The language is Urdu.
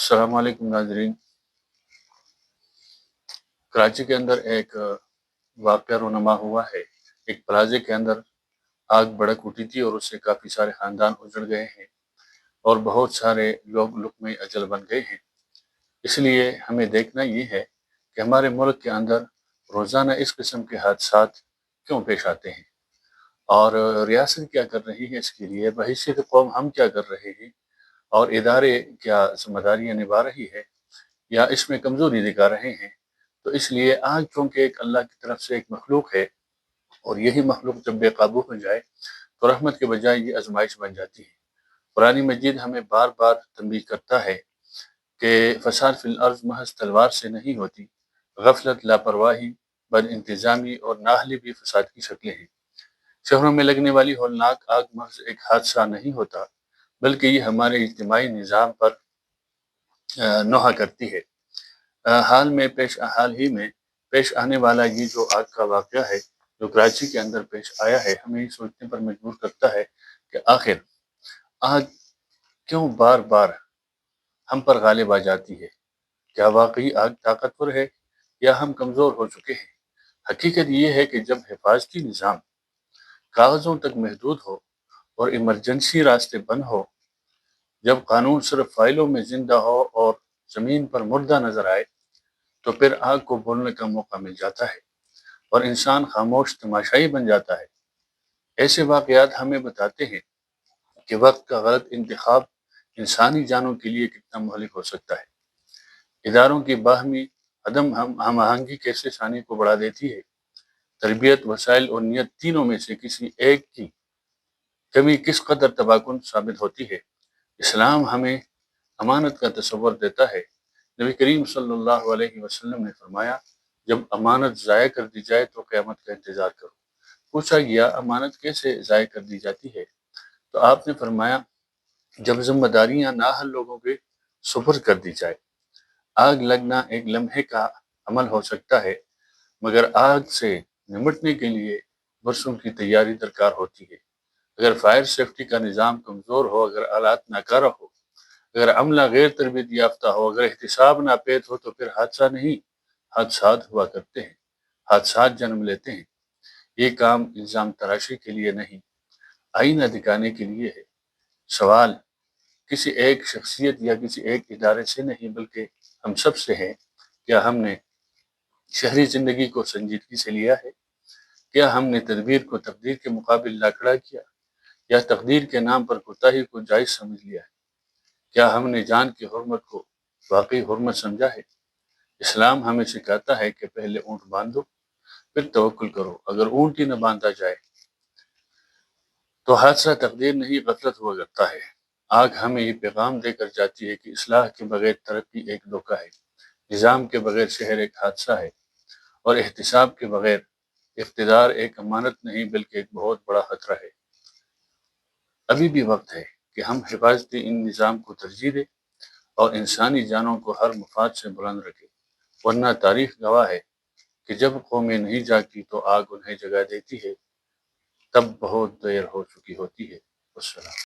السلام علیکم ناظرین۔ کراچی کے اندر ایک واقعہ رونما ہوا ہے۔ ایک پلازے کے اندر آگ بھڑک اٹھی تھی اور اس سے کافی سارے خاندان اجڑ گئے ہیں اور بہت سارے لوگ لقمہ اجل بن گئے ہیں۔ اس لیے ہمیں دیکھنا یہ ہے کہ ہمارے ملک کے اندر روزانہ اس قسم کے حادثات کیوں پیش آتے ہیں اور ریاست کیا کر رہی ہے اس کے لیے، بحیثیت قوم ہم کیا کر رہے ہیں اور ادارے کیا ذمہ داریاں نبھا رہی ہے یا اس میں کمزوری دکھا رہے ہیں۔ تو اس لیے آگ چونکہ ایک اللہ کی طرف سے ایک مخلوق ہے اور یہی مخلوق جب بے قابو ہو جائے تو رحمت کے بجائے یہ آزمائش بن جاتی ہے۔ قرآن مجید ہمیں بار بار تنبیہ کرتا ہے کہ فساد فی الارض محض تلوار سے نہیں ہوتی، غفلت، لاپرواہی، بد انتظامی اور نااہلی بھی فساد کی شکلیں ہیں۔ شہروں میں لگنے والی ہولناک آگ محض ایک حادثہ نہیں ہوتا بلکہ یہ ہمارے اجتماعی نظام پر نوحہ کرتی ہے۔ حال ہی میں پیش آنے والا یہ جو آگ کا واقعہ ہے جو کراچی کے اندر پیش آیا ہے، ہمیں یہ سوچنے پر مجبور کرتا ہے کہ آخر آگ کیوں بار بار ہم پر غالب آ جاتی ہے۔ کیا واقعی آگ طاقتور ہے یا ہم کمزور ہو چکے ہیں؟ حقیقت یہ ہے کہ جب حفاظتی نظام کاغذوں تک محدود ہو اور ایمرجنسی راستے بند ہو، جب قانون صرف فائلوں میں زندہ ہو اور زمین پر مردہ نظر آئے، تو پھر آگ کو بولنے کا موقع مل جاتا ہے اور انسان خاموش تماشائی بن جاتا ہے۔ ایسے واقعات ہمیں بتاتے ہیں کہ وقت کا غلط انتخاب انسانی جانوں کے لیے کتنا مہلک ہو سکتا ہے۔ اداروں کی باہمی عدم ہم آہنگی کیسے ثانی کو بڑھا دیتی ہے۔ تربیت، وسائل اور نیت تینوں میں سے کسی ایک کی کمی کس قدر تباہ کن ثابت ہوتی ہے۔ اسلام ہمیں امانت کا تصور دیتا ہے۔ نبی کریم صلی اللہ علیہ وسلم نے فرمایا، جب امانت ضائع کر دی جائے تو قیامت کا انتظار کرو۔ پوچھا گیا، امانت کیسے ضائع کر دی جاتی ہے؟ تو آپ نے فرمایا، جب ذمہ داریاں نااہل لوگوں کے سپرد کر دی جائے۔ آگ لگنا ایک لمحے کا عمل ہو سکتا ہے، مگر آگ سے نمٹنے کے لیے برسوں کی تیاری درکار ہوتی ہے۔ اگر فائر سیفٹی کا نظام کمزور ہو، اگر آلات ناکارہ ہو، اگر عملہ غیر تربیت یافتہ ہو، اگر احتساب ناپید ہو، تو پھر حادثہ نہیں، حادثات ہوا کرتے ہیں، حادثات جنم لیتے ہیں۔ یہ کام الزام تراشی کے لیے نہیں، آئینہ دکھانے کے لیے ہے۔ سوال کسی ایک شخصیت یا کسی ایک ادارے سے نہیں بلکہ ہم سب سے ہے۔ کیا ہم نے شہری زندگی کو سنجیدگی سے لیا ہے؟ کیا ہم نے تدبیر کو تقدیر کے مقابل لا کھڑا کیا یا تقدیر کے نام پر کوتاہی کو جائز سمجھ لیا ہے؟ کیا ہم نے جان کی حرمت کو واقعی حرمت سمجھا ہے؟ اسلام ہمیں سکھاتا ہے کہ پہلے اونٹ باندھو پھر توکل کرو۔ اگر اونٹ ہی نہ باندھا جائے تو حادثہ تقدیر نہیں، غفلت ہوا کرتا ہے۔ آگ ہمیں یہ پیغام دے کر جاتی ہے کہ اصلاح کے بغیر ترقی ایک دھوکہ ہے، نظام کے بغیر شہر ایک حادثہ ہے اور احتساب کے بغیر اقتدار ایک امانت نہیں بلکہ ایک بہت بڑا خطرہ ہے۔ ابھی بھی وقت ہے کہ ہم حفاظتی ان نظام کو ترجیح دیں اور انسانی جانوں کو ہر مفاد سے بلند رکھیں، ورنہ تاریخ گواہ ہے کہ جب قومیں نہیں جاگتی تو آگ انہیں جگا دیتی ہے، تب بہت دیر ہو چکی ہوتی ہے۔ والسلام۔